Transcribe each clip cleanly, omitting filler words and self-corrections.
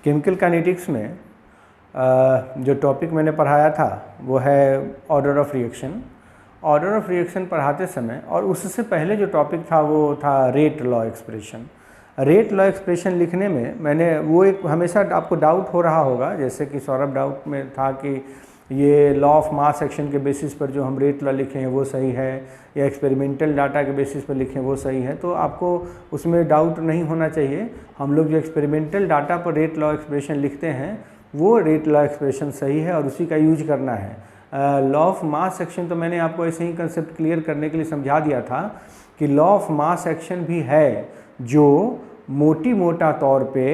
Chemical kinetics में जो topic मैंने पढ़ाया था वो है order of reaction. Order of reaction पढ़ाते समय और उससे पहले जो टॉपिक था वो था rate law expression. Rate law expression लिखने में मैंने वो एक हमेशा आपको डाउट हो रहा होगा, जैसे कि सौरभ डाउट में था कि ये लॉ ऑफ मास एक्शन के बेसिस पर जो हम रेट लॉ लिखे हैं वो सही है या एक्सपेरिमेंटल डाटा के बेसिस पर लिखें वो सही है। तो आपको उसमें डाउट नहीं होना चाहिए। हम लोग जो एक्सपेरिमेंटल डाटा पर रेट लॉ एक्सप्रेशन लिखते हैं वो रेट लॉ एक्सप्रेशन सही है और उसी का यूज करना है। लॉ ऑफ मास एक्शन तो मैंने आपको ऐसे ही कंसेप्ट क्लियर करने के लिए समझा दिया था कि लॉ ऑफ मास एक्शन भी है जो मोटा तौर पे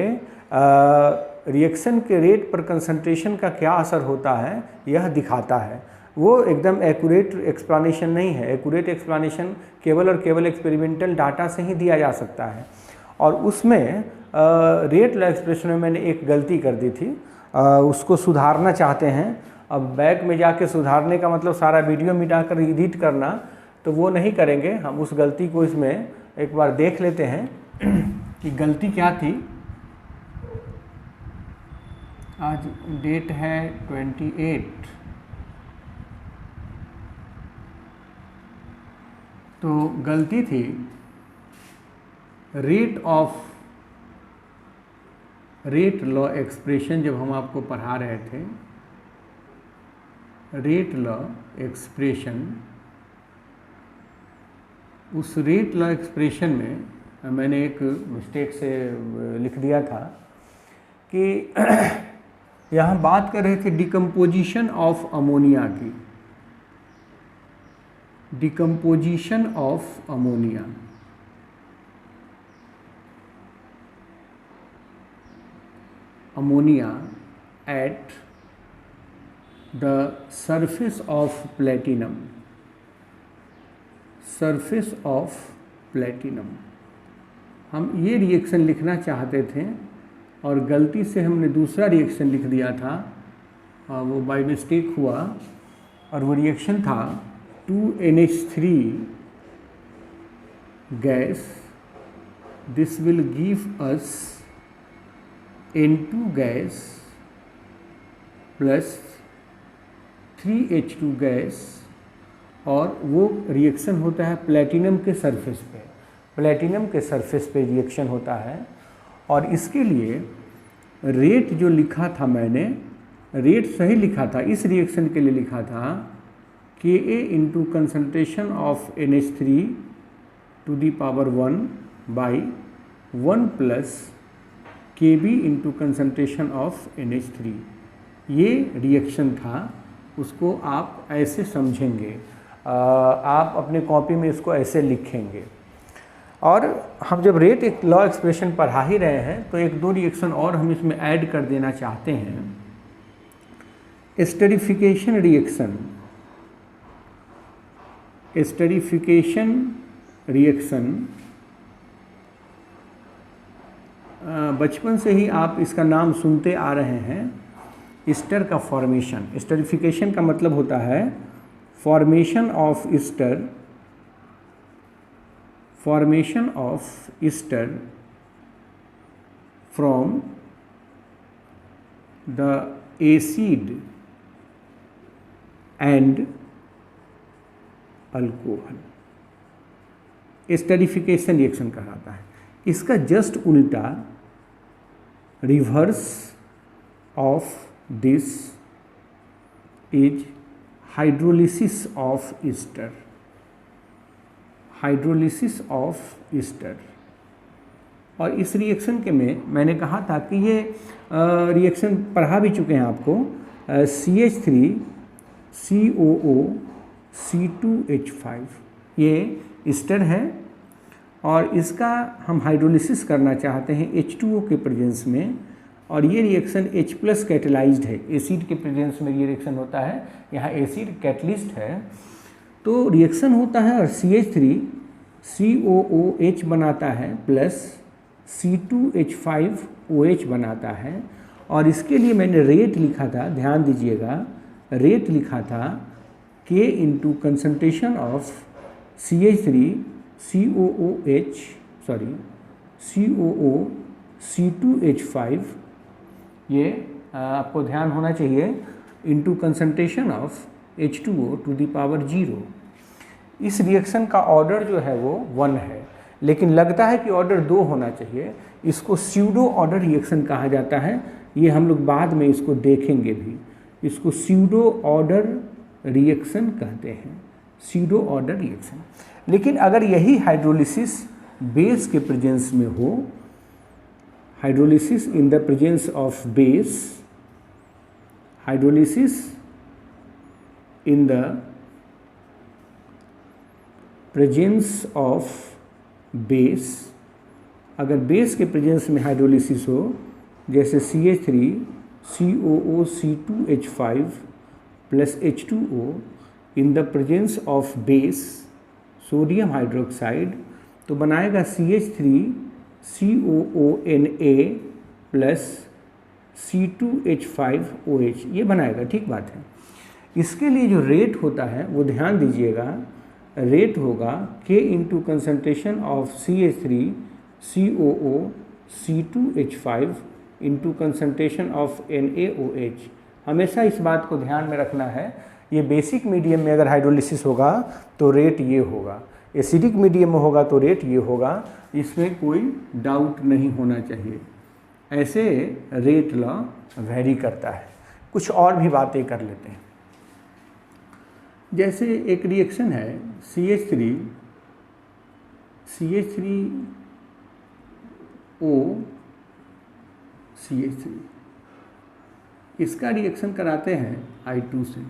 रिएक्शन के रेट पर कंसंट्रेशन का क्या असर होता है यह दिखाता है। वो एकदम एक्यूरेट एक्सप्लेनेशन नहीं है। एक्यूरेट एक्सप्लेनेशन केवल और केवल एक्सपेरिमेंटल डाटा से ही दिया जा सकता है। और उसमें रेट लॉ एक्सप्रेशन में मैंने एक गलती कर दी थी, उसको सुधारना चाहते हैं। अब बैक में जाके सुधारने का मतलब सारा वीडियो मिटाकर एडिट करना, तो वो नहीं करेंगे। हम उस गलती को इसमें एक बार देख लेते हैं कि गलती क्या थी। आज डेट है 28, तो गलती थी रेट लॉ एक्सप्रेशन। जब हम आपको पढ़ा रहे थे रेट लॉ एक्सप्रेशन, उस रेट लॉ एक्सप्रेशन में मैंने एक मिस्टेक से लिख दिया था कि यहाँ बात कर रहे थे डिकम्पोजिशन ऑफ अमोनिया की। Decomposition of ammonia, ammonia at the surface of platinum, surface of platinum. हम ये रिएक्शन लिखना चाहते थे और गलती से हमने दूसरा रिएक्शन लिख दिया था, वो बाय मिस्टेक हुआ। और वो रिएक्शन था 2NH3 gas, this will give us N2 gas plus 3H2 gas, और वो रिएक्शन होता है प्लेटिनम के सरफेस पे। प्लेटिनम के सरफेस पे रिएक्शन होता है। और इसके लिए रेट जो लिखा था मैंने, रेट सही लिखा था, इस रिएक्शन के लिए लिखा था Ka into concentration of NH3 to the power 1 by 1 plus Kb into concentration of NH3। ये रिएक्शन था, उसको आप ऐसे समझेंगे, आप अपने कॉपी में इसको ऐसे लिखेंगे। और हम जब रेट एक लॉ एक्सप्रेशन पढ़ा ही रहे हैं तो एक दो रिएक्शन और हम इसमें ऐड कर देना चाहते हैं। एस्टरिफिकेशन रिएक्शन, एस्टरिफिकेशन रिएक्शन बचपन से ही आप इसका नाम सुनते आ रहे हैं, ईस्टर का फॉर्मेशन। एस्टरिफिकेशन का मतलब होता है formation of Easter, formation of Easter from the acid and alcohol. Esterification reaction कहलाता है। इसका जस्ट उल्टा reverse of this is hydrolysis of Easter, hydrolysis of Easter. और इस रिएक्शन के में मैंने कहा था कि ये रिएक्शन पढ़ा भी चुके हैं आपको, CH3 COO C2H5, ये ईस्टर है और इसका हम हाइड्रोलिसिस करना चाहते हैं H2O के प्रेजेंस में। और ये रिएक्शन H+ कैटेलाइज्ड है, एसिड के प्रेजेंस में ये रिएक्शन होता है। यहाँ एसिड कैटलिस्ट है तो रिएक्शन होता है और CH3 COOH बनाता है प्लस C2H5OH बनाता है। और इसके लिए मैंने रेट लिखा था, ध्यान दीजिएगा, रेट लिखा था K into concentration of CH3 COO C2H5, ये आपको ध्यान होना चाहिए, into concentration of H2O to the power 0। इस रिएक्शन का ऑर्डर जो है वो 1 है, लेकिन लगता है कि ऑर्डर 2 होना चाहिए। इसको स्यूडो ऑर्डर रिएक्शन कहा जाता है, ये हम लोग बाद में इसको देखेंगे भी। इसको स्यूडो ऑर्डर रिएक्शन कहते हैं, स्यूडो ऑर्डर रिएक्शन। लेकिन अगर यही हाइड्रोलिसिस बेस के प्रेजेंस में हो, hydrolysis in the presence of base, hydrolysis in the presence of base, अगर बेस के प्रेजेंस में हाइड्रोलिसिस हो, जैसे CH3 COO C2H5 plus H2O in the presence of base sodium hydroxide, तो बनाएगा CH3 COONA प्लस C2H5OH, ये बनाएगा, ठीक बात है। इसके लिए जो रेट होता है वो ध्यान दीजिएगा, रेट होगा K into concentration of CH3 COO C2H5 into concentration of NaOH। हमेशा इस बात को ध्यान में रखना है, ये बेसिक मीडियम में अगर हाइड्रोलिसिस होगा तो रेट ये होगा, एसिडिक मीडियम में होगा तो रेट ये होगा, इसमें कोई डाउट नहीं होना चाहिए। ऐसे रेट लॉ वैरी करता है। कुछ और भी बातें कर लेते हैं, जैसे एक रिएक्शन है CH3O CH3, इसका रिएक्शन कराते हैं I2 से,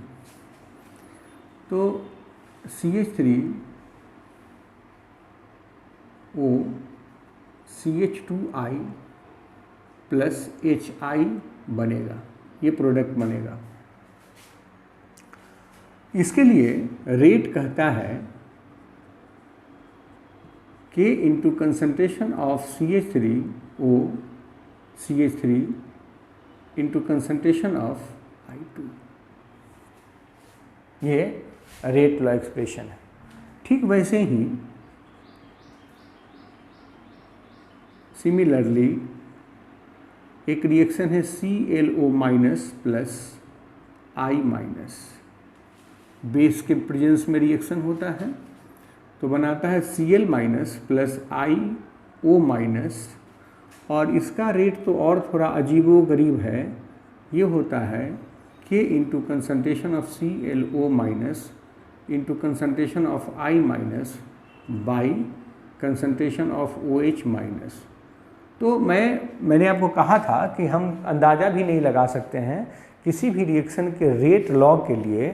तो CH3O CH2I प्लस HI बनेगा, ये प्रोडक्ट बनेगा। इसके लिए रेट कहता है K into concentration of CH3O CH3 into concentration of I2, ये रेट लॉ एक्सप्रेशन है। ठीक वैसे ही सिमिलरली एक रिएक्शन है ClO minus plus I minus, base के प्रेजेंस में रिएक्शन होता है तो बनाता है Cl minus plus IO minus, और इसका रेट तो और थोड़ा अजीबो गरीब है, ये होता है K into concentration of ClO minus into concentration of I minus by concentration of OH minus. तो मैंने आपको कहा था कि हम अंदाज़ा भी नहीं लगा सकते हैं किसी भी रिएक्शन के रेट लॉ के लिए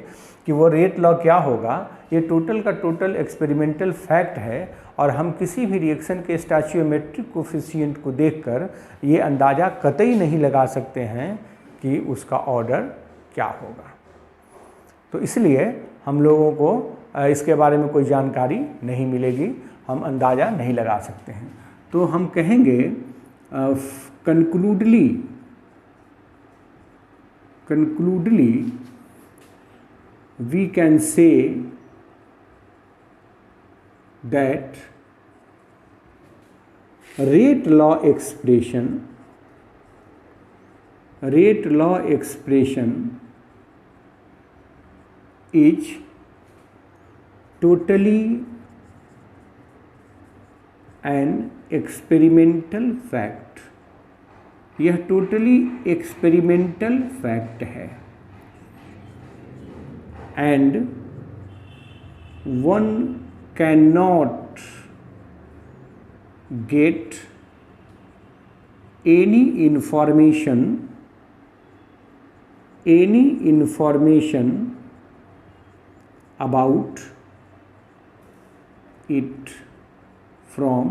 कि वो रेट लॉ क्या होगा। ये टोटल का टोटल एक्सपेरिमेंटल फैक्ट है, और हम किसी भी रिएक्शन के स्टोइचियोमेट्रिक कोफिशिएंट को देखकर ये अंदाज़ा कतई नहीं लगा सकते हैं कि उसका ऑर्डर क्या होगा। तो इसलिए हम लोगों को इसके बारे में कोई जानकारी नहीं मिलेगी, हम अंदाज़ा नहीं लगा सकते हैं। तो हम कहेंगे concludedly we can say that rate law expression is totally an experimental fact, यह टोटली एक्सपेरिमेंटल फैक्ट है, and one can not get any information about it from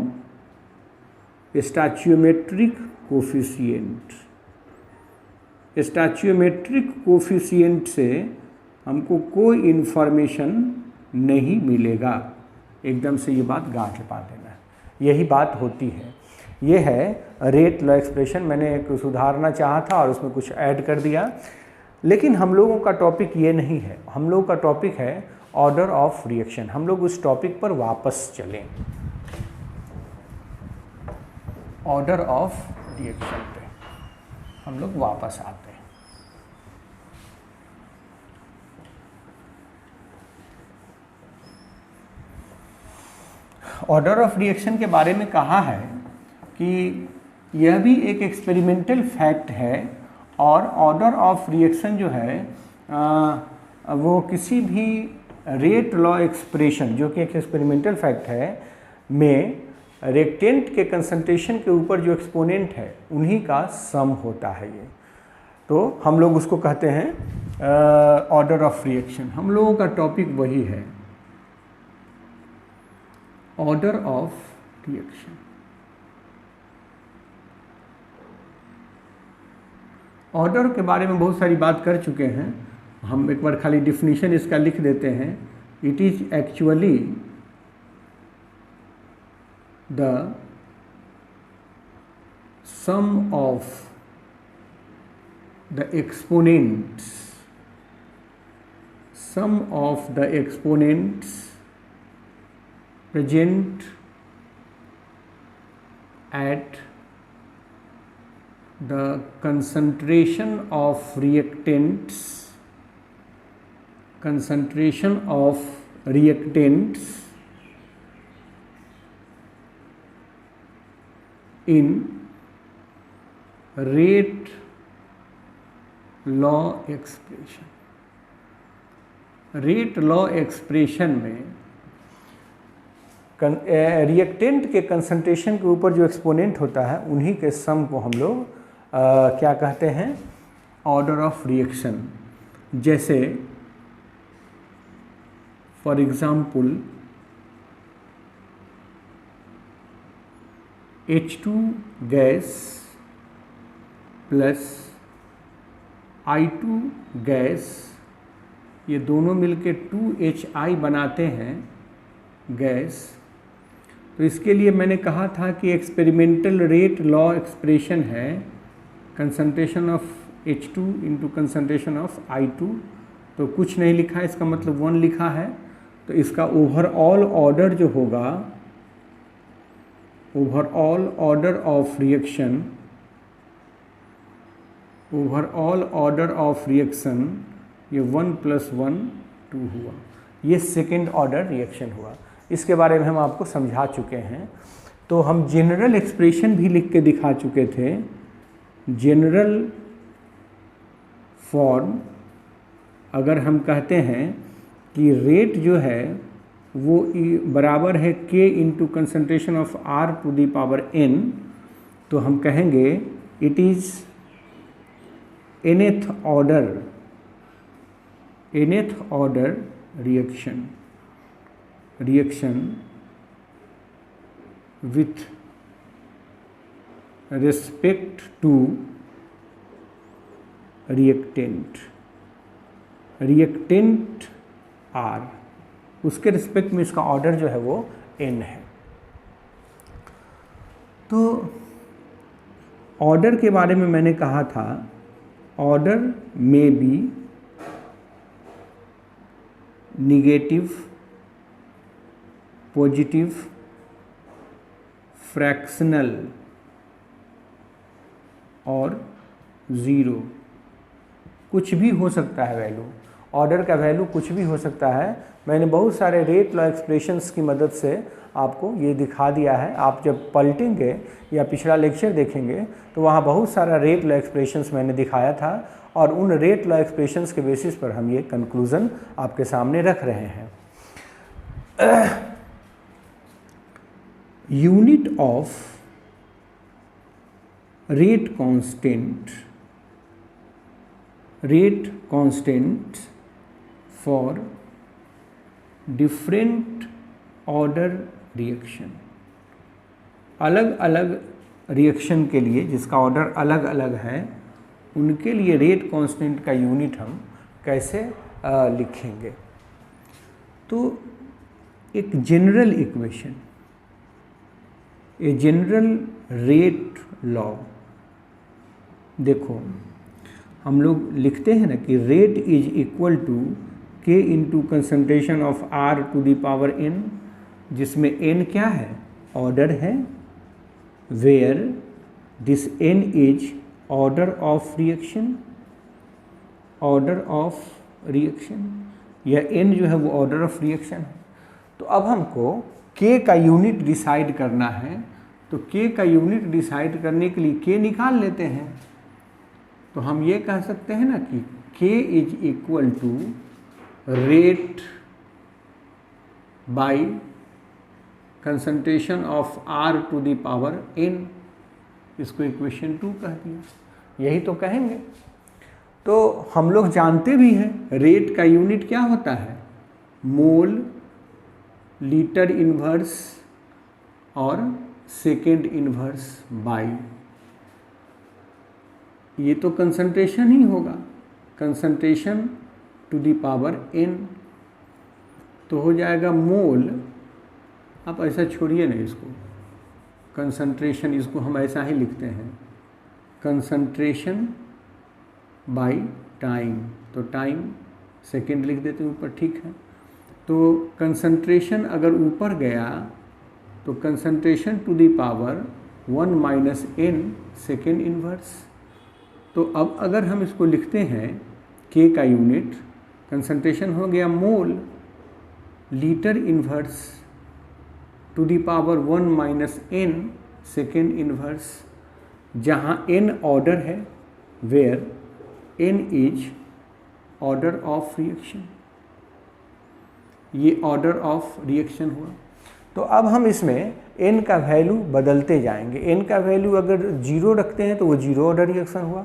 stoichiometric coefficient. Stoichiometric coefficient से हमको कोई इन्फॉर्मेशन नहीं मिलेगा। एकदम से ये बात गांठ पा देना, यही बात होती है। ये है रेट लॉ एक्सप्रेशन। मैंने एक सुधारना चाहा था और उसमें कुछ ऐड कर दिया। लेकिन हम लोगों का टॉपिक ये नहीं है, हम लोगों का टॉपिक है ऑर्डर ऑफ रिएक्शन। हम लोग उस टॉपिक पर वापस चलें, ऑर्डर ऑफ रिएक्शन पे हम लोग वापस आते हैं। ऑर्डर ऑफ रिएक्शन के बारे में कहा है कि यह भी एक एक्सपेरिमेंटल फैक्ट है, और ऑर्डर ऑफ रिएक्शन जो है वो किसी भी रेट लॉ एक्सप्रेशन, जो कि एक एक्सपेरिमेंटल फैक्ट है, में रिएक्टेंट के कंसंट्रेशन के ऊपर जो एक्सपोनेंट है उन्हीं का सम होता है ये। तो हम लोग उसको कहते हैं ऑर्डर ऑफ रिएक्शन। हम लोगों का टॉपिक वही है, ऑर्डर ऑफ रिएक्शन। ऑर्डर के बारे में बहुत सारी बात कर चुके हैं, हम एक बार खाली डिफिनीशन इसका लिख देते हैं। It is actually the sum of the exponents, sum of the exponents present at the concentration of reactants, in rate law expression। Rate law expression में रिएक्टेंट के कंसंट्रेशन के ऊपर जो एक्सपोनेंट होता है उन्हीं के सम को हम लोग क्या कहते हैं, ऑर्डर ऑफ रिएक्शन। जैसे for example H2 gas plus I2 gas, ये दोनों मिलके 2HI बनाते हैं गैस। तो इसके लिए मैंने कहा था कि एक्सपेरिमेंटल रेट लॉ एक्सप्रेशन है concentration of H2 into concentration of I2। तो कुछ नहीं लिखा है, इसका मतलब 1 लिखा है। तो इसका ओवरऑल ऑर्डर जो होगा, overall order of reaction, overall order of reaction, ये 1 + 1 2 हुआ। ये सेकेंड ऑर्डर रिएक्शन हुआ। इसके बारे में हम आपको समझा चुके हैं। तो हम जनरल एक्सप्रेशन भी लिख के दिखा चुके थे। जनरल फॉर्म अगर हम कहते हैं कि रेट जो है वो बराबर है K into concentration of R⁴n, तो हम कहेंगे it is nth order reaction with respect to reactant R, उसके रिस्पेक्ट में इसका ऑर्डर जो है वो n है। तो ऑर्डर के बारे में मैंने कहा था, ऑर्डर में बी निगेटिव, पॉजिटिव, फ्रैक्शनल और ज़ीरो, कुछ भी हो सकता है वैल्यू। ऑर्डर का वैल्यू कुछ भी हो सकता है। मैंने बहुत सारे रेट लॉ एक्सप्रेशंस की मदद से आपको ये दिखा दिया है। आप जब पलटेंगे या पिछला लेक्चर देखेंगे तो वहाँ बहुत सारा रेट लॉ एक्सप्रेशंस मैंने दिखाया था, और उन रेट लॉ एक्सप्रेशंस के बेसिस पर हम ये कंक्लूज़न आपके सामने रख रहे हैं। Unit of rate constant for different order reaction, अलग अलग रिएक्शन के लिए जिसका ऑर्डर अलग अलग है, उनके लिए रेट कांस्टेंट का यूनिट हम कैसे लिखेंगे। तो एक general equation, a general rate law, देखो हम लोग लिखते हैं ना कि rate is equal to K into concentration of R to the power N, जिसमें एन क्या है, ऑर्डर है, where this N is order of reaction, order of reaction, यह एन जो है वो ऑर्डर ऑफ रिएक्शन है। तो अब हमको के का यूनिट डिसाइड करना है, तो के का यूनिट डिसाइड करने के लिए के निकाल लेते हैं। तो हम ये कह सकते हैं ना कि K is equal to rate by concentration of R to the power N, इसको इक्वेशन 2 कह दिया, यही तो कहेंगे। तो हम लोग जानते भी हैं रेट का यूनिट क्या होता है, मोल, लीटर इन्वर्स और सेकेंड इन्वर्स बाई, ये तो कंसंट्रेशन ही होगा, concentration to the power N, तो हो जाएगा मोल, आप ऐसा छोड़िए ना इसको, कंसंट्रेशन इसको हम ऐसा ही लिखते हैं, कंसंट्रेशन बाई टाइम, तो टाइम सेकेंड लिख देते हैं ऊपर, ठीक है। तो कंसंट्रेशन अगर ऊपर गया तो concentration to the power 1 minus N second inverse. तो अब अगर हम इसको लिखते हैं के का यूनिट, कंसंट्रेशन हो गया mole, litre inverse to the power 1 minus N second inverse, जहाँ एन ऑर्डर है, where n is order of reaction, ये ऑर्डर ऑफ रिएक्शन हुआ। तो अब हम इसमें एन का वैल्यू बदलते जाएंगे। एन का वैल्यू अगर 0 रखते हैं तो वो 0 ऑर्डर रिएक्शन हुआ,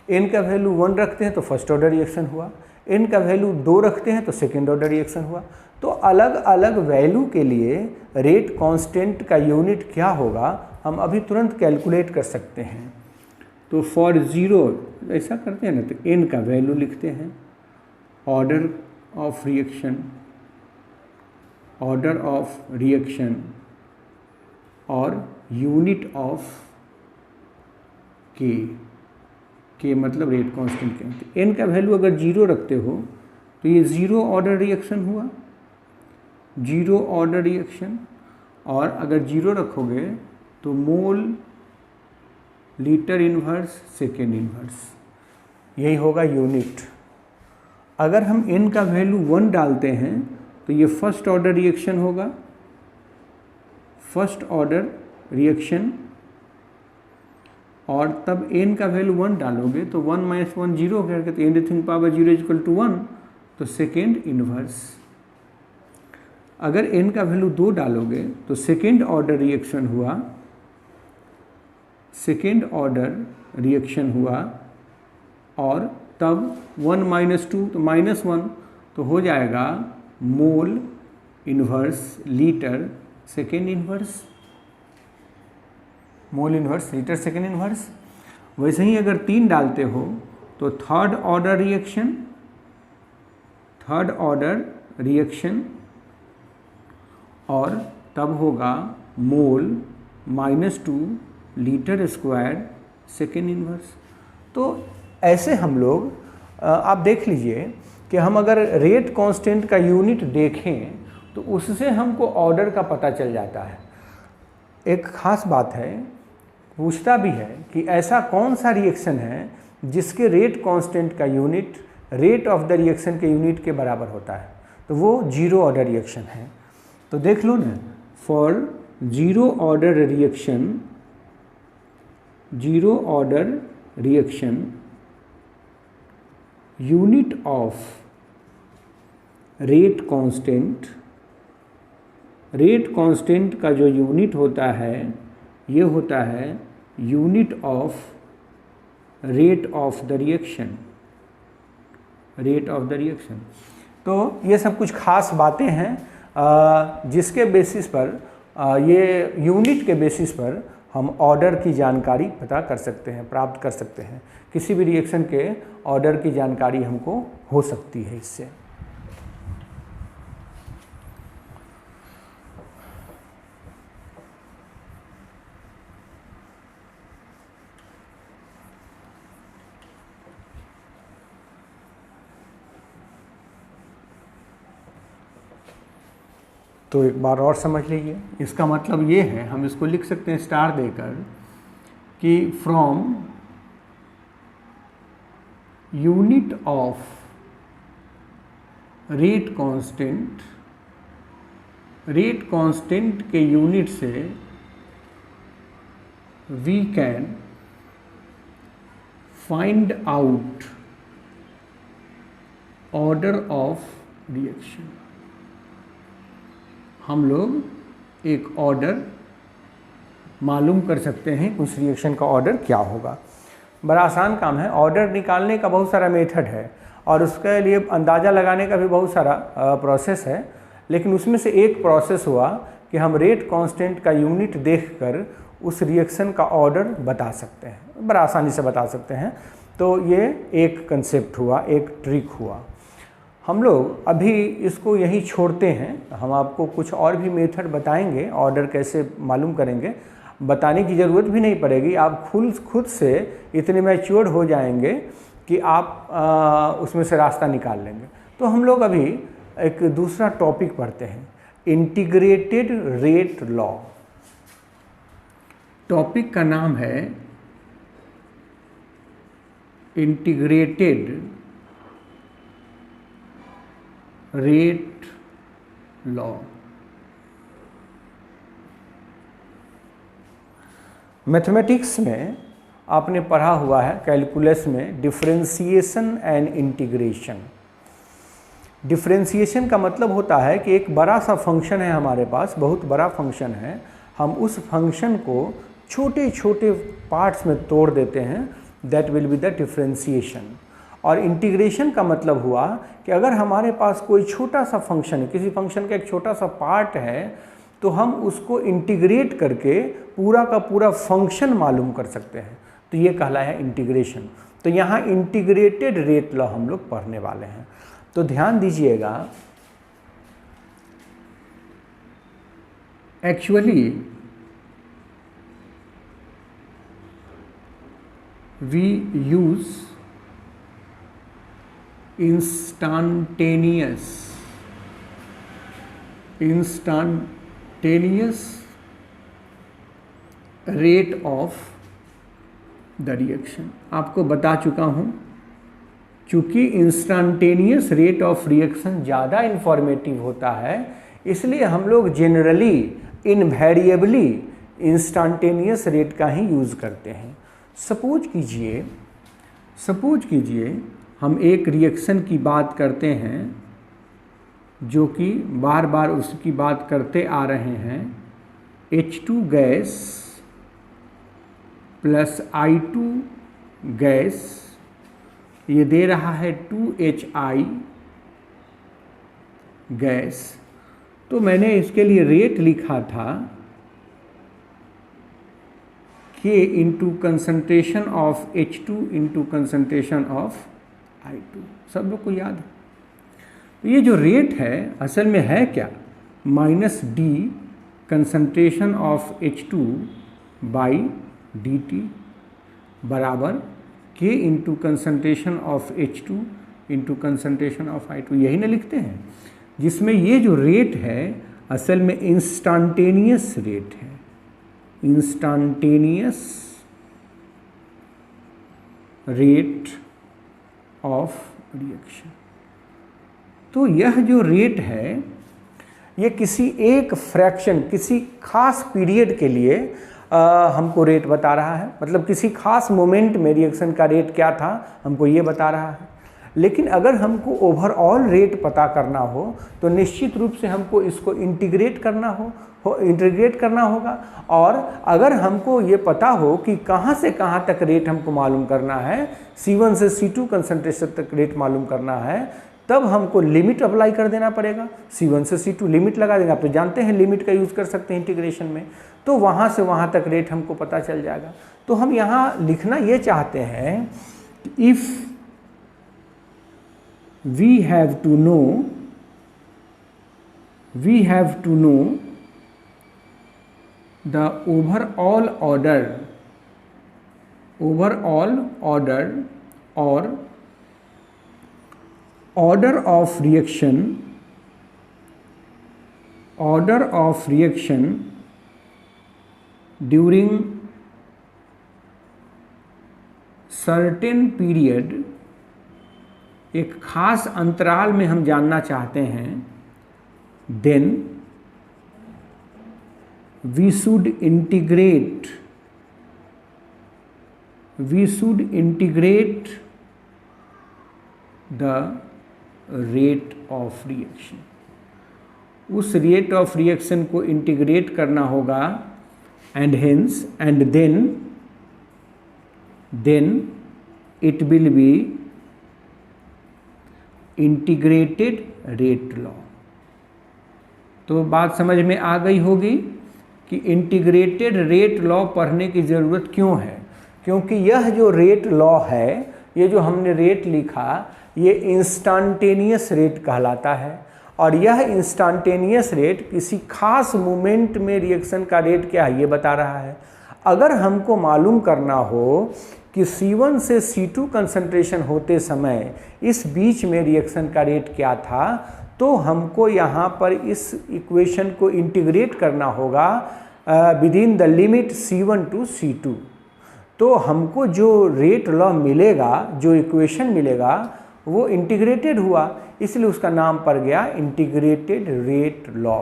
एन का वैल्यू 1 रखते हैं तो फर्स्ट ऑर्डर रिएक्शन हुआ, एन का वैल्यू 2 रखते हैं तो सेकेंड ऑर्डर रिएक्शन हुआ। तो अलग अलग वैल्यू के लिए रेट कांस्टेंट का यूनिट क्या होगा हम अभी तुरंत कैलकुलेट कर सकते हैं। तो फॉर 0 ऐसा करते हैं ना, तो एन का वैल्यू लिखते हैं, order of reaction, order of reaction और यूनिट ऑफ के मतलब रेट कांस्टेंट के। एन का वैल्यू अगर 0 रखते हो तो ये 0 ऑर्डर रिएक्शन हुआ, 0 ऑर्डर रिएक्शन, और अगर 0 रखोगे तो मोल, लीटर इन्वर्स, सेकेंड इन्वर्स, यही होगा यूनिट। अगर हम एन का वैल्यू 1 डालते हैं तो ये फर्स्ट ऑर्डर रिएक्शन होगा, फर्स्ट ऑर्डर रिएक्शन, और तब एन का वैल्यू 1 डालोगे तो 1 माइनस 1 0 करके, तो एनीथिंग पावर 0 इक्वल टू 1, तो सेकेंड इन्वर्स। अगर एन का वैल्यू 2 डालोगे तो सेकेंड ऑर्डर रिएक्शन हुआ, सेकेंड ऑर्डर रिएक्शन हुआ, और तब 1 माइनस 2 तो माइनस 1, तो हो जाएगा मोल इन्वर्स लीटर सेकेंड इन्वर्स, मोल इन्वर्स लीटर सेकेंड इन्वर्स। वैसे ही अगर 3 डालते हो तो third order reaction, third order reaction, और तब होगा मोल -2 लीटर स्क्वायर सेकेंड इन्वर्स। तो ऐसे हम लोग आप देख लीजिए कि हम अगर रेट कांस्टेंट का यूनिट देखें तो उससे हमको ऑर्डर का पता चल जाता है। एक ख़ास बात है, पूछता भी है कि ऐसा कौन सा रिएक्शन है जिसके रेट कांस्टेंट का unit rate of the reaction के यूनिट के बराबर होता है, तो वो 0 ऑर्डर रिएक्शन है। तो देख लो ना, for 0 order reaction, 0 order reaction unit of rate constant, rate constant का जो यूनिट होता है ये होता है unit of rate of the reaction, rate of the reaction. तो ये सब कुछ खास बातें हैं जिसके बेसिस पर ये यूनिट के बेसिस पर हम ऑर्डर की जानकारी पता कर सकते हैं, प्राप्त कर सकते हैं। किसी भी रिएक्शन के ऑर्डर की जानकारी हमको हो सकती है इससे। तो एक बार और समझ लीजिए, इसका मतलब ये है, हम इसको लिख सकते हैं स्टार देकर कि from unit of rate constant के यूनिट से we can find out order of reaction. हम लोग एक ऑर्डर मालूम कर सकते हैं उस रिएक्शन का ऑर्डर क्या होगा। बड़ा आसान काम है, ऑर्डर निकालने का बहुत सारा मेथड है और उसके लिए अंदाज़ा लगाने का भी बहुत सारा प्रोसेस है, लेकिन उसमें से एक प्रोसेस हुआ कि हम रेट कांस्टेंट का यूनिट देखकर उस रिएक्शन का ऑर्डर बता सकते हैं, बड़ा आसानी से बता सकते हैं। तो ये एक कंसेप्ट हुआ, एक ट्रिक हुआ। हम लोग अभी इसको यहीं छोड़ते हैं, हम आपको कुछ और भी मेथड बताएंगे, ऑर्डर कैसे मालूम करेंगे, बताने की ज़रूरत भी नहीं पड़ेगी। आप खुद से इतने मैच्योर हो जाएंगे कि आप उसमें से रास्ता निकाल लेंगे। तो हम लोग अभी एक दूसरा टॉपिक पढ़ते हैं, इंटीग्रेटेड रेट लॉ। टॉपिक का नाम है इंटीग्रेटेड रेट लॉ। मैथमेटिक्स में आपने पढ़ा हुआ है, कैलकुलस में, डिफरेंशिएशन एंड इंटीग्रेशन। डिफरेंशिएशन का मतलब होता है कि एक बड़ा सा फंक्शन है हमारे पास, बहुत बड़ा फंक्शन है, हम उस फंक्शन को छोटे छोटे पार्ट्स में तोड़ देते हैं, that will be the differentiation. और इंटीग्रेशन का मतलब हुआ कि अगर हमारे पास कोई छोटा सा फंक्शन है, किसी फंक्शन का एक छोटा सा पार्ट है, तो हम उसको इंटीग्रेट करके पूरा का पूरा फंक्शन मालूम कर सकते हैं, तो ये कहला है इंटीग्रेशन। तो यहाँ इंटीग्रेटेड रेट लॉ हम लोग पढ़ने वाले हैं। तो ध्यान दीजिएगा, actually we use instantaneous rate of the reaction. आपको बता चुका हूँ, चूँकि इंस्टांटेनियस रेट ऑफ रिएक्शन ज़्यादा इन्फॉर्मेटिव होता है, इसलिए हम लोग जनरली इनवेरिएबली इंस्टांटेनियस रेट का ही यूज़ करते हैं। सपोज कीजिए हम एक रिएक्शन की बात करते हैं, जो कि बार बार उसकी बात करते आ रहे हैं, H2 gas plus I2 gas, ये दे रहा है 2HI गैस। तो मैंने इसके लिए रेट लिखा था K into concentration of H2 into concentration of I2। सब लोग को याद है? तो ये जो रेट है असल में है क्या, -d concentration of H2 by dt बराबर K into concentration of H2 into concentration of I2, यही ना लिखते हैं, जिसमें ये जो रेट है असल में इंस्टांटेनियस रेट है, इंस्टांटेनियस रेट ऑफ रिएक्शन। तो यह जो रेट है, ये किसी एक फ्रैक्शन, किसी खास पीरियड के लिए हमको रेट बता रहा है, मतलब किसी खास मोमेंट में रिएक्शन का रेट क्या था हमको ये बता रहा है। लेकिन अगर हमको ओवरऑल रेट पता करना हो तो निश्चित रूप से हमको इसको इंटीग्रेट करना होगा। और अगर हमको ये पता हो कि कहाँ से कहाँ तक रेट हमको मालूम करना है, C1 से C2 कंसंट्रेशन तक रेट मालूम करना है, तब हमको लिमिट अप्लाई कर देना पड़ेगा। C1 से C2 लिमिट लगा देंगे, आप तो जानते हैं लिमिट का यूज़ कर सकते हैं इंटीग्रेशन में, तो वहाँ से वहाँ तक रेट हमको पता चल जाएगा। तो हम यहाँ लिखना ये चाहते हैं, if we have to know the overall order or order of reaction order of reaction during certain period, एक खास अंतराल में हम जानना चाहते हैं, then we should integrate the rate of reaction. उस rate of reaction को इंटीग्रेट करना होगा, and hence and then it will be integrated rate law. तो बात समझ में आ गई होगी कि इंटीग्रेटेड रेट लॉ पढ़ने की ज़रूरत क्यों है, क्योंकि यह जो रेट लॉ है, ये जो हमने रेट लिखा, ये इंस्टेंटेनियस रेट कहलाता है। और यह इंस्टेंटेनियस रेट किसी खास मोमेंट में रिएक्शन का रेट क्या है ये बता रहा है। अगर हमको मालूम करना हो कि C1 से C2 कंसंट्रेशन होते समय इस बीच में रिएक्शन का रेट क्या था, तो हमको यहाँ पर इस इक्वेशन को इंटीग्रेट करना होगा with in the limit C1 to C2। तो हमको जो रेट लॉ मिलेगा, जो इक्वेशन मिलेगा, वो इंटीग्रेटेड हुआ, इसलिए उसका नाम पड़ गया इंटीग्रेटेड रेट लॉ।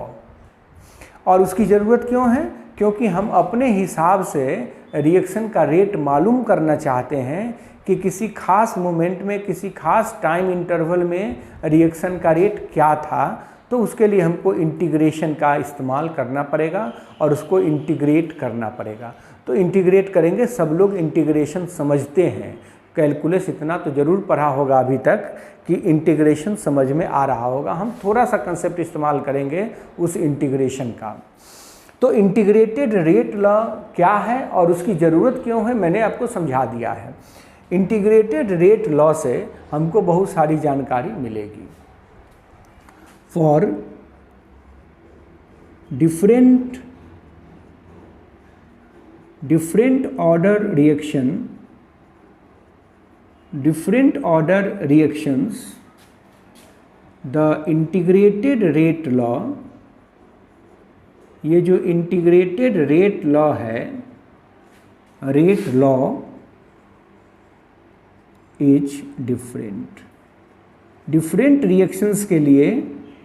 और उसकी ज़रूरत क्यों है? क्योंकि हम अपने हिसाब से रिएक्शन का रेट मालूम करना चाहते हैं कि किसी खास मोमेंट में, किसी खास टाइम इंटरवल में रिएक्शन का रेट क्या था, तो उसके लिए हमको इंटीग्रेशन का इस्तेमाल करना पड़ेगा और उसको इंटीग्रेट करना पड़ेगा। तो इंटीग्रेट करेंगे, सब लोग इंटीग्रेशन समझते हैं, कैलकुलस इतना तो ज़रूर पढ़ा होगा अभी तक कि इंटीग्रेशन समझ में आ रहा होगा। हम थोड़ा सा कंसेप्ट इस्तेमाल करेंगे उस इंटीग्रेशन का। तो इंटीग्रेटेड रेट लॉ क्या है और उसकी ज़रूरत क्यों है, मैंने आपको समझा दिया है। इंटीग्रेटेड रेट लॉ से हमको बहुत सारी जानकारी मिलेगी। For different order reactions, the integrated rate law, ये जो इंटीग्रेटेड रेट लॉ है, rate law is different reactions के लिए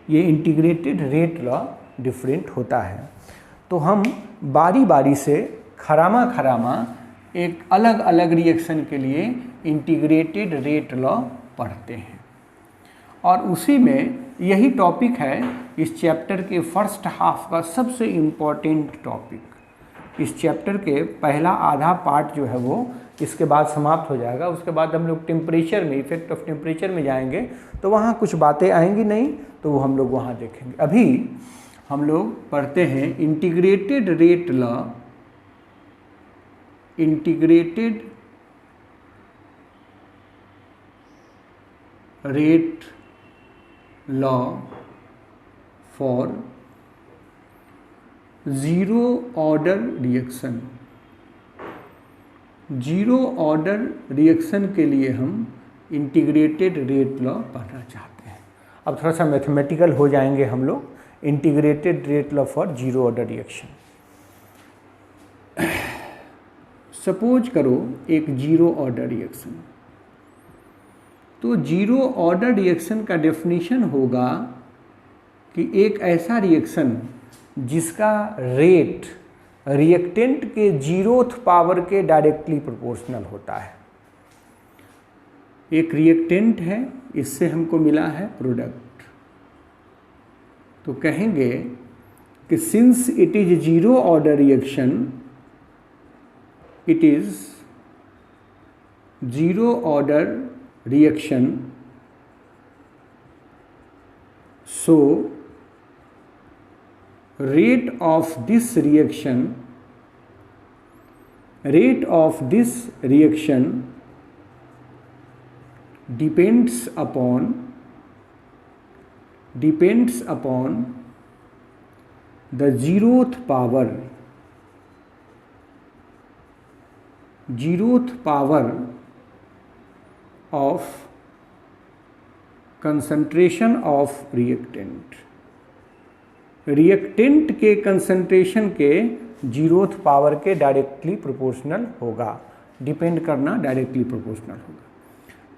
ये इंटीग्रेटेड रेट लॉ डिफरेंट होता है। तो हम बारी बारी से खरामा खरामा एक अलग अलग रिएक्शन के लिए इंटीग्रेटेड रेट लॉ पढ़ते हैं, और उसी में यही टॉपिक है इस चैप्टर के फर्स्ट हाफ का सबसे इम्पॉर्टेंट टॉपिक। इस चैप्टर के पहला आधा पार्ट जो है वो इसके बाद समाप्त हो जाएगा। उसके बाद हम लोग टेम्परेचर में, इफेक्ट ऑफ टेम्परेचर में जाएंगे, तो वहाँ कुछ बातें आएंगी नहीं, तो वो हम लोग वहाँ देखेंगे। अभी हम लोग पढ़ते हैं integrated rate law, integrated rate law for zero order reaction. Zero order reaction के लिए हम इंटीग्रेटेड रेट लॉ पढ़ना चाहते हैं। अब थोड़ा सा मैथमेटिकल हो जाएंगे हम लोग। Integrated rate law for zero order reaction. Suppose करो एक ज़ीरो ऑर्डर रिएक्शन, तो ज़ीरो ऑर्डर रिएक्शन का डेफिनेशन होगा कि एक ऐसा रिएक्शन जिसका रेट रिएक्टेंट के जीरोथ पावर के डायरेक्टली प्रोपोर्शनल होता है। एक रिएक्टेंट है, इससे हमको मिला है प्रोडक्ट, तो कहेंगे कि since it is zero order reaction, it is zero order reaction, so rate of this reaction depends upon the zeroth power of concentration of reactant. Reactant के कंसंट्रेशन के 0th पावर के डायरेक्टली प्रोपोर्शनल होगा, depend करना directly proportional होगा।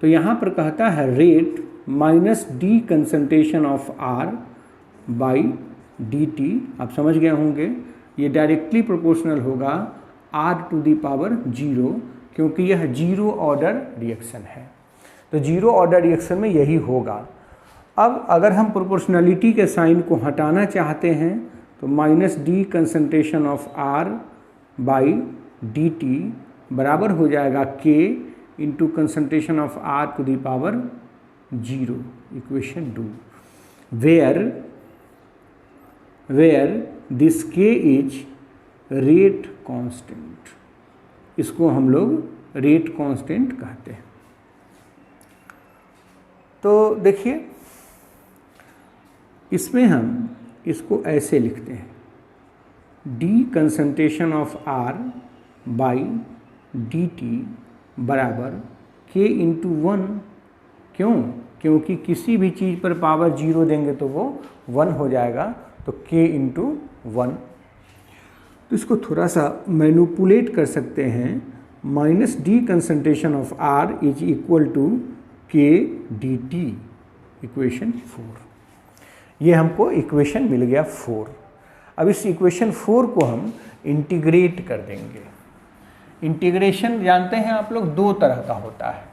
तो यहाँ पर कहता है rate minus D concentration of R by D T, आप समझ गए होंगे ये डायरेक्टली प्रोपोर्शनल होगा आर टू दी पावर 0, क्योंकि यह 0 ऑर्डर रिएक्शन है। तो 0 ऑर्डर रिएक्शन में यही होगा। अब अगर हम प्रोपोर्शनलिटी के साइन को हटाना चाहते हैं तो minus D concentration of R by D T बराबर हो जाएगा K into concentration of R to the power 0, equation 2, where this K is rate constant, इसको हम लोग रेट कांस्टेंट कहते हैं। तो देखिए इसमें हम इसको ऐसे लिखते हैं, D concentration of R by D T बराबर के इंटू 1। क्यों? क्योंकि किसी भी चीज़ पर पावर 0 देंगे तो वो 1 हो जाएगा, तो k इंटू 1। तो इसको थोड़ा सा मैनिपुलेट कर सकते हैं, minus D concentration of R is equal to K D T, equation 4। ये हमको इक्वेशन मिल गया 4। अब इस इक्वेशन 4 को हम इंटीग्रेट कर देंगे। इंटीग्रेशन जानते हैं आप लोग 2 तरह का होता है,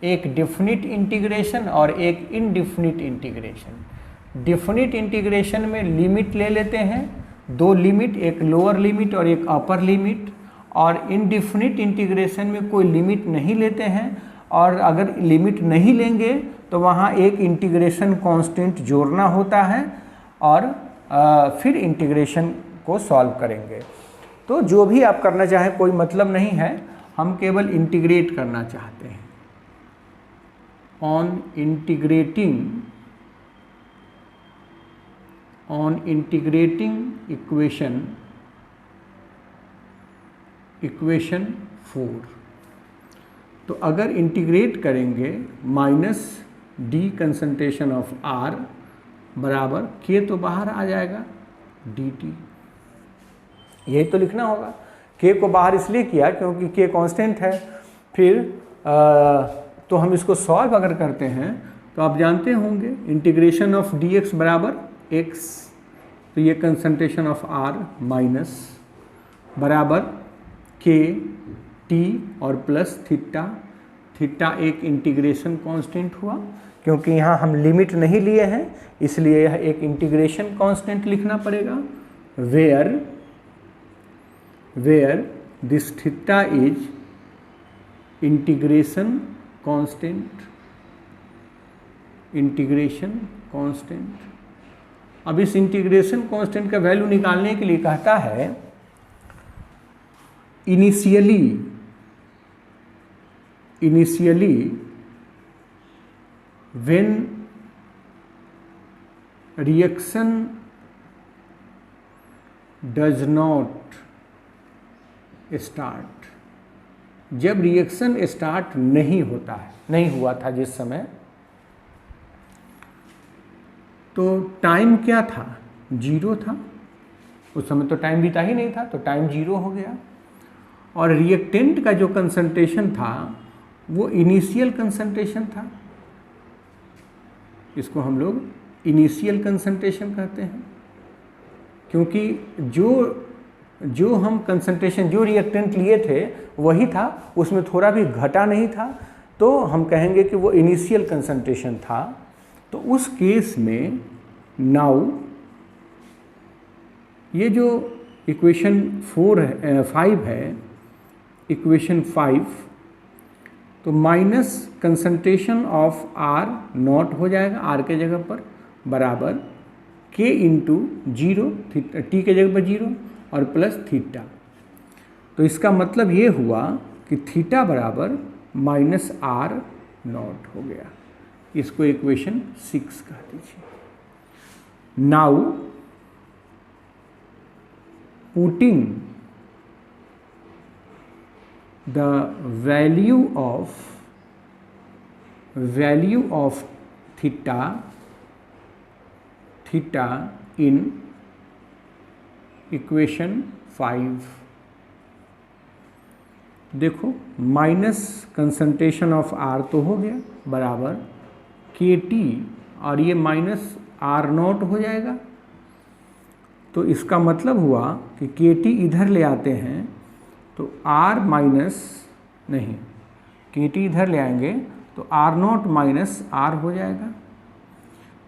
एक डेफिनिट इंटीग्रेशन और एक इनडेफिनिट इंटीग्रेशन। डेफिनिट इंटीग्रेशन में लिमिट ले लेते हैं, 2 लिमिट, एक लोअर लिमिट और एक अपर लिमिट, और इनडेफिनिट इंटीग्रेशन में कोई लिमिट नहीं लेते हैं, और अगर लिमिट नहीं लेंगे तो वहाँ एक इंटीग्रेशन कांस्टेंट जोड़ना होता है और फिर इंटीग्रेशन को सॉल्व करेंगे। तो जो भी आप करना चाहें कोई मतलब नहीं है, हम केवल इंटीग्रेट करना चाहते हैं। ऑन इंटीग्रेटिंग इक्वेशन 4, तो अगर इंटीग्रेट करेंगे minus D concentration of R बराबर के तो बाहर आ जाएगा डी टी, यही तो लिखना होगा। के को बाहर इसलिए किया क्योंकि के कांस्टेंट है। फिर तो हम इसको सॉल्व अगर करते हैं तो आप जानते होंगे इंटीग्रेशन ऑफ डी एक्स बराबर एक्स, तो ये कंसंट्रेशन ऑफ आर माइनस बराबर के टी और प्लस थीटा। थीटा एक इंटीग्रेशन कांस्टेंट हुआ, क्योंकि यहाँ हम लिमिट नहीं लिए हैं इसलिए यह एक इंटीग्रेशन कांस्टेंट लिखना पड़ेगा। Where this theta is integration constant. अब इस इंटीग्रेशन कांस्टेंट का वैल्यू निकालने के लिए कहता है initially when reaction does not start, जब रिएक्शन स्टार्ट नहीं होता है, नहीं हुआ था जिस समय, तो टाइम क्या था? 0 था। उस समय तो टाइम बीता ही नहीं था, तो टाइम 0 हो गया। और रिएक्टेंट का जो कंसंट्रेशन था वो इनिशियल कंसंट्रेशन था, इसको हम लोग इनिशियल कंसंट्रेशन कहते हैं, क्योंकि जो हम कंसंट्रेशन जो रिएक्टेंट लिए थे वही था, उसमें थोड़ा भी घटा नहीं था, तो हम कहेंगे कि वो इनिशियल कंसंट्रेशन था। तो उस केस में नाउ ये जो इक्वेशन 5 है, इक्वेशन 5, तो minus concentration of R naught हो जाएगा, आर के जगह पर बराबर के इंटू 0, टी के जगह पर 0 और प्लस थीटा। तो इसका मतलब ये हुआ कि थीटा बराबर माइनस आर नॉट हो गया। इसको इक्वेशन 6 कह दीजिए। Now putting the value of theta in equation 5, देखो माइनस कंसंट्रेशन ऑफ आर तो हो गया बराबर के टी, और ये माइनस आर नॉट हो जाएगा। तो इसका मतलब हुआ कि के टी इधर ले आते हैं तो आर माइनस नहीं, के टी इधर ले आएंगे तो आर नॉट माइनस आर हो जाएगा।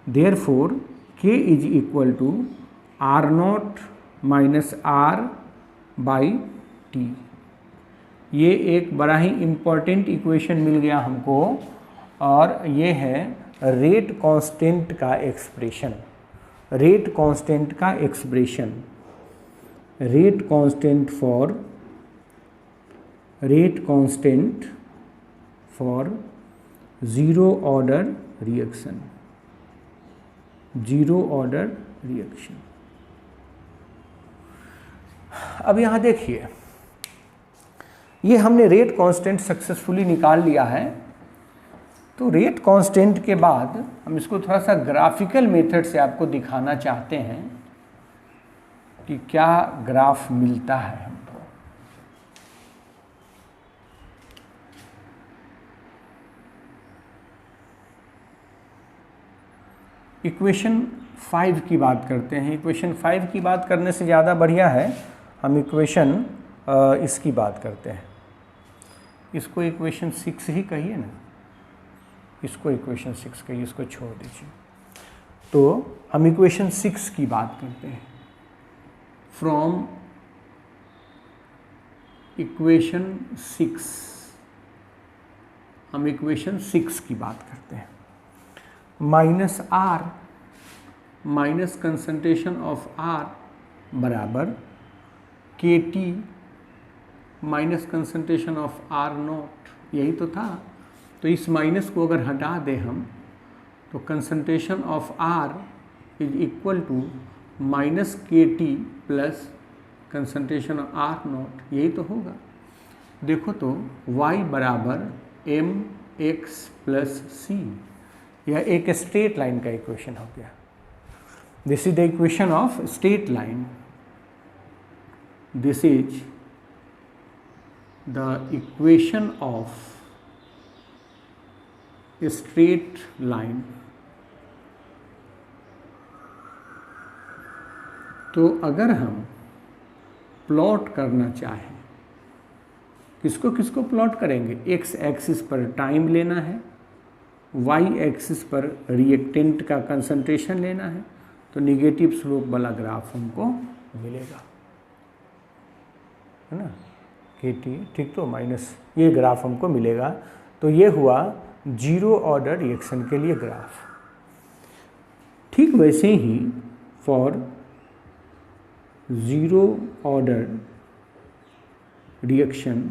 Therefore K is equal to R naught minus R by T. ये एक बड़ा ही इम्पॉर्टेंट इक्वेशन मिल गया हमको, और ये है रेट कांस्टेंट का एक्सप्रेशन। रेट कांस्टेंट का expression, rate constant for zero order reaction, zero order reaction. अब यहाँ देखिए, ये हमने रेट कांस्टेंट सक्सेसफुली निकाल लिया है। तो रेट कांस्टेंट के बाद हम इसको थोड़ा सा ग्राफिकल मेथड से आपको दिखाना चाहते हैं कि क्या ग्राफ मिलता है हमको। इक्वेशन 5 की बात करते हैं। इक्वेशन 5 की बात करने से ज़्यादा बढ़िया है हम इक्वेशन इसकी बात करते हैं। इसको इक्वेशन 6 ही कहिए ना, इसको इक्वेशन 6 कहिए, इसको छोड़ दीजिए। तो हम इक्वेशन 6 की बात करते हैं। फ्रॉम इक्वेशन 6 हम इक्वेशन 6 की बात करते हैं। Minus R minus concentration of R बराबर K T minus concentration of R naught, यही तो था। तो इस माइनस को अगर हटा दें हम तो concentration of R is equal to minus k t plus concentration of R naught, यही तो होगा। देखो तो y बराबर एम एक्स प्लस सी, यह एक स्ट्रेट लाइन का इक्वेशन हो गया। This is the equation of straight line, this is the equation of straight line. तो अगर हम प्लॉट करना चाहें, किसको किसको प्लॉट करेंगे? एक्स एक्सिस पर टाइम लेना है, वाई एक्सिस पर रिएक्टेंट का कंसंट्रेशन लेना है, तो निगेटिव स्लोप वाला ग्राफ हमको मिलेगा, है ना, के टी, ठीक। तो माइनस ये ग्राफ हमको मिलेगा। तो ये हुआ जीरो ऑर्डर रिएक्शन के लिए ग्राफ। ठीक वैसे ही फॉर ज़ीरो ऑर्डर रिएक्शन,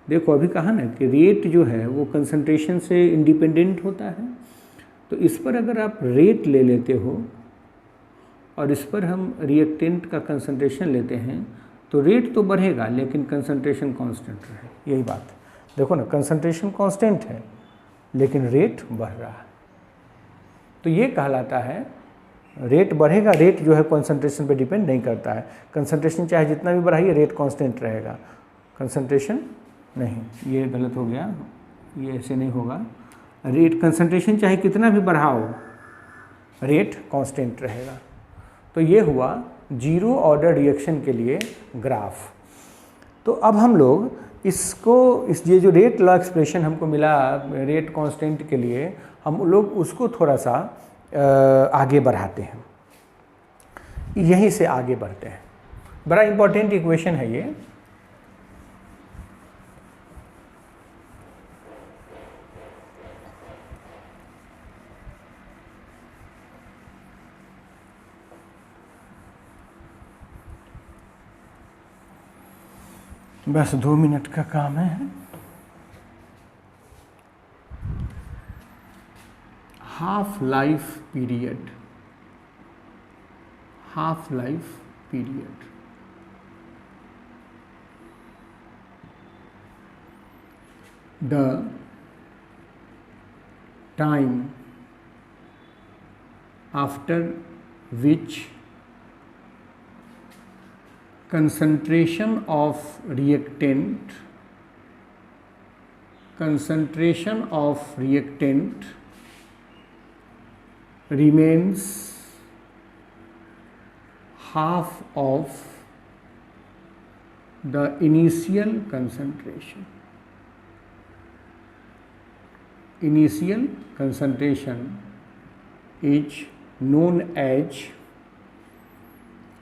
देखो अभी कहा ना कि रेट जो है वो कंसंट्रेशन से इंडिपेंडेंट होता है। तो इस पर अगर आप रेट ले लेते हो और इस पर हम रिएक्टेंट का कंसंट्रेशन लेते हैं तो रेट तो बढ़ेगा लेकिन कंसंट्रेशन कांस्टेंट रहे, यही बात है। देखो ना, कंसंट्रेशन कांस्टेंट है लेकिन रेट बढ़ रहा है, तो ये कहलाता है रेट बढ़ेगा। रेट जो है कंसंट्रेशन पे डिपेंड नहीं करता है। कंसंट्रेशन चाहे जितना भी बढ़ाइए रेट कांस्टेंट रहेगा, कंसंट्रेशन नहीं। ये गलत हो गया, ये ऐसे नहीं होगा। रेट कंसंट्रेशन चाहे कितना भी बढ़ाओ रेट कांस्टेंट रहेगा। तो ये हुआ जीरो ऑर्डर रिएक्शन के लिए ग्राफ। तो अब हम लोग इसको, इस ये जो रेट लॉ एक्सप्रेशन हमको मिला रेट कांस्टेंट के लिए, हम लोग उसको थोड़ा सा आगे बढ़ाते हैं, यहीं से आगे बढ़ते हैं। बड़ा इंपॉर्टेंट इक्वेशन है ये। बस 2 मिनट का काम है। Half life period, half life period, the time after which concentration of reactant remains half of the initial concentration. Initial concentration is known as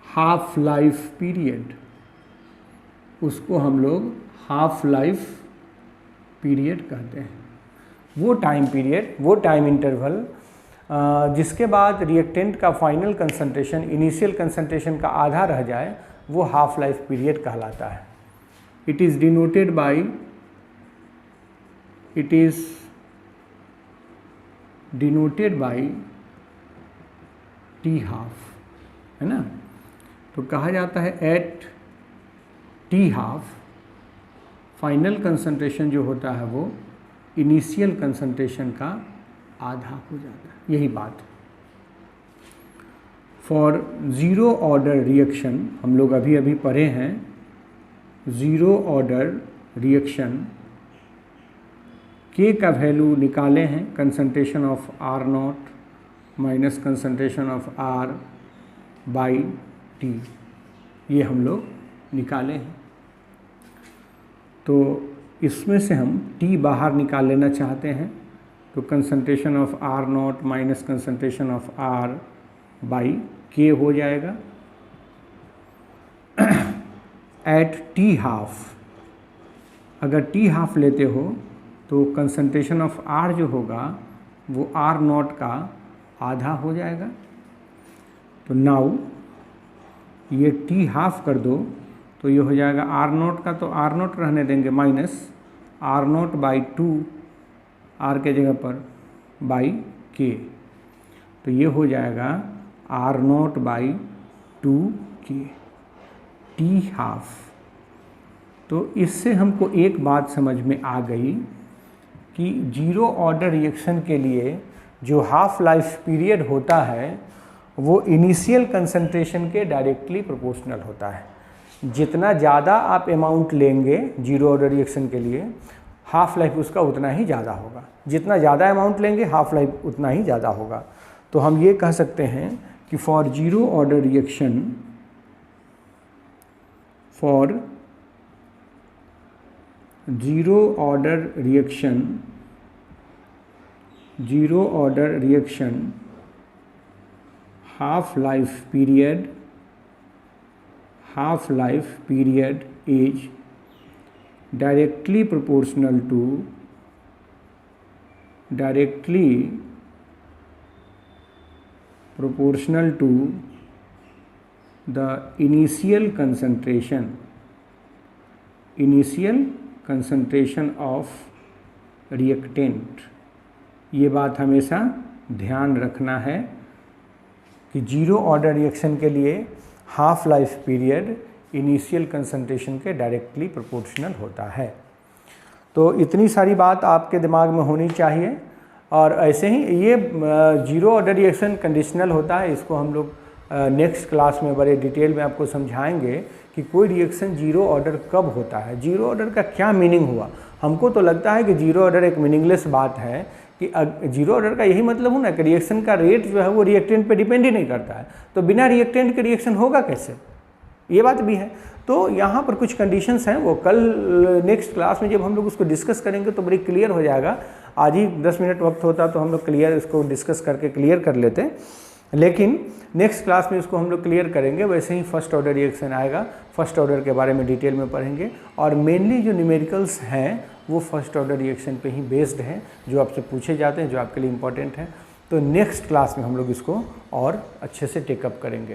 half life period, उसको हम लोग हाफ लाइफ पीरियड कहते हैं। वो time period, वो time interval जिसके बाद reactant का फाइनल कंसंट्रेशन इनिशियल कंसंट्रेशन का आधा रह जाए, वो हाफ लाइफ पीरियड कहलाता है। It is denoted by T half, है ना। तो कहा जाता है eight T half final concentration जो होता है वो इनिशियल कंसंट्रेशन का आधा हो जाता है। यही बात फॉर ज़ीरो ऑर्डर रिएक्शन, हम लोग अभी अभी पढ़े हैं ज़ीरो ऑर्डर रिएक्शन के का वैल्यू निकाले हैं, concentration of R naught minus concentration of R by T, ये हम लोग निकाले हैं। तो इसमें से हम टी बाहर निकाल लेना चाहते हैं, तो concentration of R naught minus concentration of R by K हो जाएगा। एट टी हाफ, अगर टी हाफ लेते हो तो कंसंट्रेशन ऑफ आर जो होगा वो आर नॉट का आधा हो जाएगा। तो नाउ ये टी हाफ कर दो तो ये हो जाएगा आर नॉट का, तो आर नॉट रहने देंगे minus R naught by two, R के जगह पर बाई के, तो ये हो जाएगा R naught by two K T half. तो इससे हमको एक बात समझ में आ गई कि जीरो ऑर्डर रिएक्शन के लिए जो हाफ लाइफ पीरियड होता है वो इनिशियल कंसंट्रेशन के डायरेक्टली प्रोपोर्शनल होता है। जितना ज़्यादा आप अमाउंट लेंगे जीरो ऑर्डर रिएक्शन के लिए, हाफ लाइफ उसका उतना ही ज़्यादा होगा। जितना ज़्यादा अमाउंट लेंगे हाफ लाइफ उतना ही ज़्यादा होगा। तो हम ये कह सकते हैं कि for zero order reaction, for zero order reaction half life period is directly proportional to the initial concentration of reactant। ये बात हमेशा ध्यान रखना है कि जीरो ऑर्डर रिएक्शन के लिए half life period initial concentration के डायरेक्टली प्रोपोर्शनल होता है। तो इतनी सारी बात आपके दिमाग में होनी चाहिए। और ऐसे ही ये जीरो ऑर्डर रिएक्शन कंडीशनल होता है, इसको हम लोग नेक्स्ट क्लास में बड़े डिटेल में आपको समझाएंगे कि कोई रिएक्शन जीरो ऑर्डर कब होता है, जीरो ऑर्डर का क्या मीनिंग हुआ। हमको तो लगता है कि जीरो ऑर्डर एक मीनिंगलेस बात है, कि जीरो ऑर्डर का यही मतलब हो ना कि रिएक्शन का रेट जो है वो रिएक्टेंट पे डिपेंड ही नहीं करता है, तो बिना रिएक्टेंट के रिएक्शन होगा कैसे, ये बात भी है। तो यहाँ पर कुछ कंडीशंस हैं, वो कल नेक्स्ट क्लास में जब हम लोग उसको डिस्कस करेंगे तो बड़ी क्लियर हो जाएगा। आज ही 10 मिनट वक्त होता तो हम लोग क्लियर इसको डिस्कस करके क्लियर कर लेते, लेकिन नेक्स्ट क्लास में इसको हम लोग क्लियर करेंगे। वैसे ही फर्स्ट ऑर्डर रिएक्शन आएगा, फर्स्ट ऑर्डर के बारे में डिटेल में पढ़ेंगे, और मेनली जो न्यूमेरिकल्स हैं वो फर्स्ट ऑर्डर रिएक्शन पे ही बेस्ड हैं, जो आपसे पूछे जाते हैं, जो आपके लिए इम्पोर्टेंट है। तो नेक्स्ट क्लास में हम लोग इसको और अच्छे से टेकअप करेंगे।